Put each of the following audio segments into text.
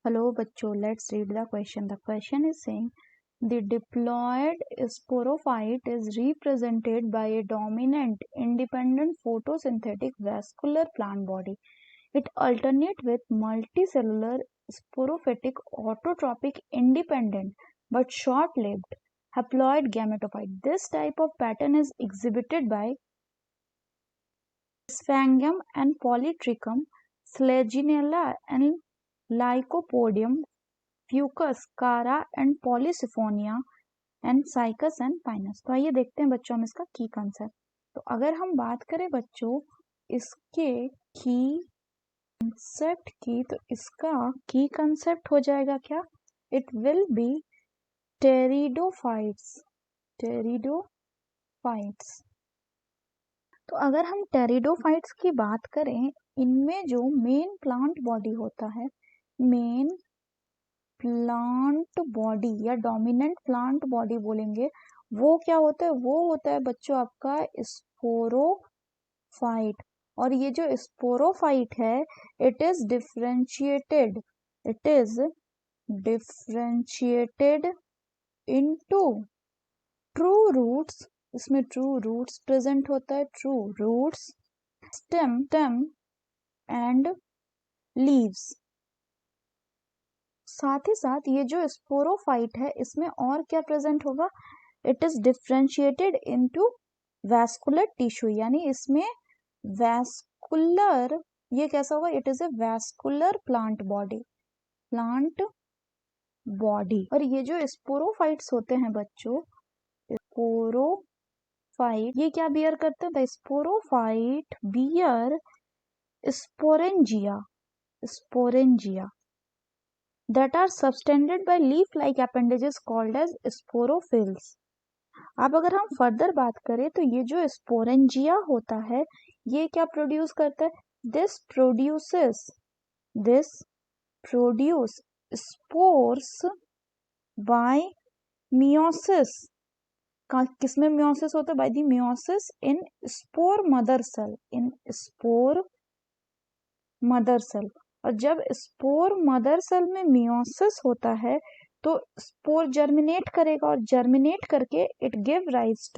Hello, bachcho. Let's read the question. The question is saying the diploid sporophyte is represented by a dominant, independent photosynthetic vascular plant body. It alternates with multicellular sporophytic autotrophic independent but short-lived haploid gametophyte. This type of pattern is exhibited by Sphagnum and Polytrichum, Selaginella and Lycopodium, Fucus, Cara and Polysiphonia and Cycas and Pinus. तो आइए देखते हैं बच्चों हम इसका की concept. तो अगर हम बात करें बच्चों इसके की कंसेप्ट की, तो इसका की कंसेप्ट हो जाएगा क्या? It will be pteridophytes. Pteridophytes. तो अगर हम टेरिडोफाइट्स की बात करें, इनमें जो मेन प्लांट बॉडी होता है, मेन प्लांट बॉडी या डोमिनेंट प्लांट बॉडी बोलेंगे, वो क्या होता है? वो होता है बच्चों आपका स्पोरोफाइट। और ये जो स्पोरोफाइट है it is differentiated into true roots. इसमें ट्रू रूट्स प्रेजेंट होता है, true roots, stem and leaves. साथ ही साथ ये जो स्पोरोफाइट है इसमें और क्या प्रेजेंट होगा? It is differentiated into vascular tissue, यानी इसमें वैस्कुलर, ये कैसा होगा? It is a vascular plant body. और ये जो स्पोरोफाइट्स होते हैं बच्चों, स्पोरोफाइट ये क्या बियर करते हैं? Sporophyte bear sporangia that are subtended by leaf-like appendages called as sporophylls। अब अगर हम फर्दर बात करें तो ये जो स्पोरेंजिया होता है ये क्या प्रोड्यूस करता है? This produce spores by meiosis. किसमें मियोसिस होता है? By the meiosis in spore mother cell. और जब स्पोर मदर सेल में मियोसिस होता है तो स्पोर जर्मिनेट करेगा, और जर्मिनेट करके it give rise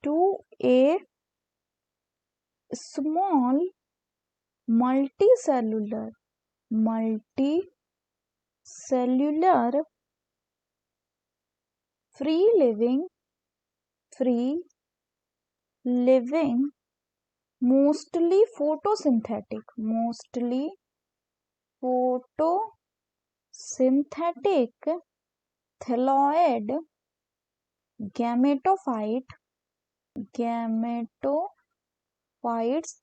to a small multicellular free living mostly photosynthetic thalloid gametophytes,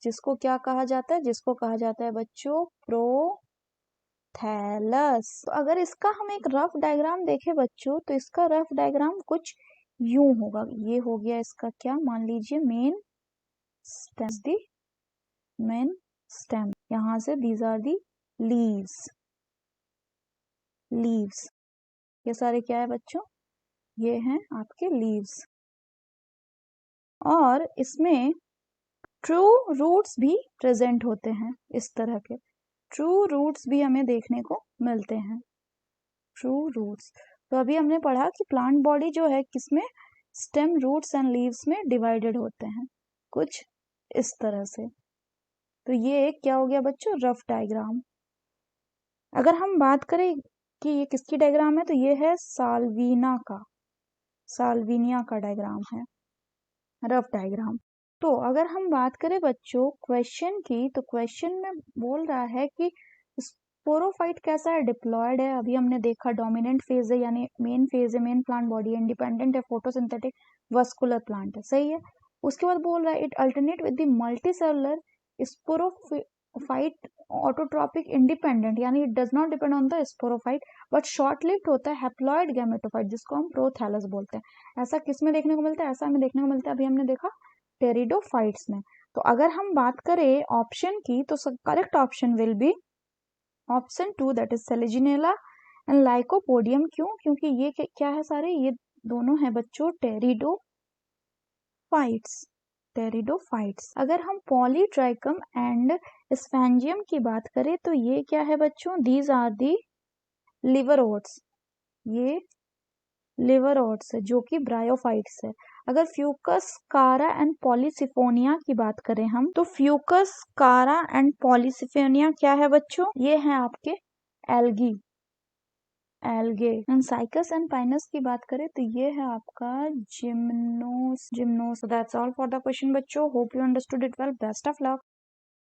जिसको क्या कहा जाता है? जिसको कहा जाता है बच्चों प्रोथैलस। तो अगर इसका हम एक रफ डायग्राम देखें बच्चों, तो इसका रफ डायग्राम कुछ यूं होगा। ये हो गया इसका क्या, मान लीजिए मेन स्टेम, यहां से दीज आर दी लीव्स। ये सारे क्या है बच्चों? ये हैं आपके लीव्स। और इसमें ट्रू रूट्स भी प्रेजेंट होते हैं। इस तरह के ट्रू रूट्स भी हमें देखने को मिलते हैं, ट्रू रूट्स। तो अभी हमने पढ़ा कि प्लांट बॉडी जो है किसमें? स्टेम, रूट्स एंड लीव्स में डिवाइडेड होते हैं, कुछ इस तरह से। तो ये क्या हो गया बच्चों? Rough diagram. अगर हम बात करें कि ये किसकी डायग्राम है, तो ये है साल्विनिया का डायग्राम है, रफ डायग्राम। तो अगर हम बात करें बच्चों क्वेश्चन की, तो क्वेश्चन में बोल रहा है कि स्पोरोफाइट कैसा है? डिप्लॉयड है। अभी हमने देखा डोमिनेंट फेज है, यानी मेन फेज है, मेन प्लांट बॉडी है, इंडिपेंडेंट है, फोटोसिंथेटिक वस्कुलर प्लांट है, सही है। उसके बाद बोल रहा है it alternate with the multicellular sporophyte autotrophic independent, यानी it does not depend on the sporophyte but short lived होता है हैप्लॉइड गैमेटोफाइट, जिसको हम प्रोथैलस बोलते हैं। ऐसा किसमें देखने को मिलता है? ऐसा हमें देखने को मिलता है, अभी हमने देखा टेरिडोफाइट्स में। तो अगर हम बात करें ऑप्शन की, तो correct option will be option 2, that is Selaginella and lycopodium. क्यों? क्योंकि ये क्या है? सारे ये दोनों है बच्चों टेरिडोफाइट्स। टेरिडोफाइट्स। अगर हम पॉलीट्राइकम एंड स्फैंजियम की बात करें तो ये क्या है बच्चों? दीज आर दी लिवरोड्स, ये लिवरोड्स है जो कि ब्रायोफाइट्स है। अगर फ्यूकस कारा एंड पॉलीसिफोनिया की बात करें हम, तो फ्यूकस कारा एंड पॉलीसिफोनिया क्या है बच्चों? ये है आपके algae, algae. And Cycas and Pinus की बात करें तो ये है आपका gymnos, gymnos. That's all for the question बच्चों। Hope you understood it well. Best of luck.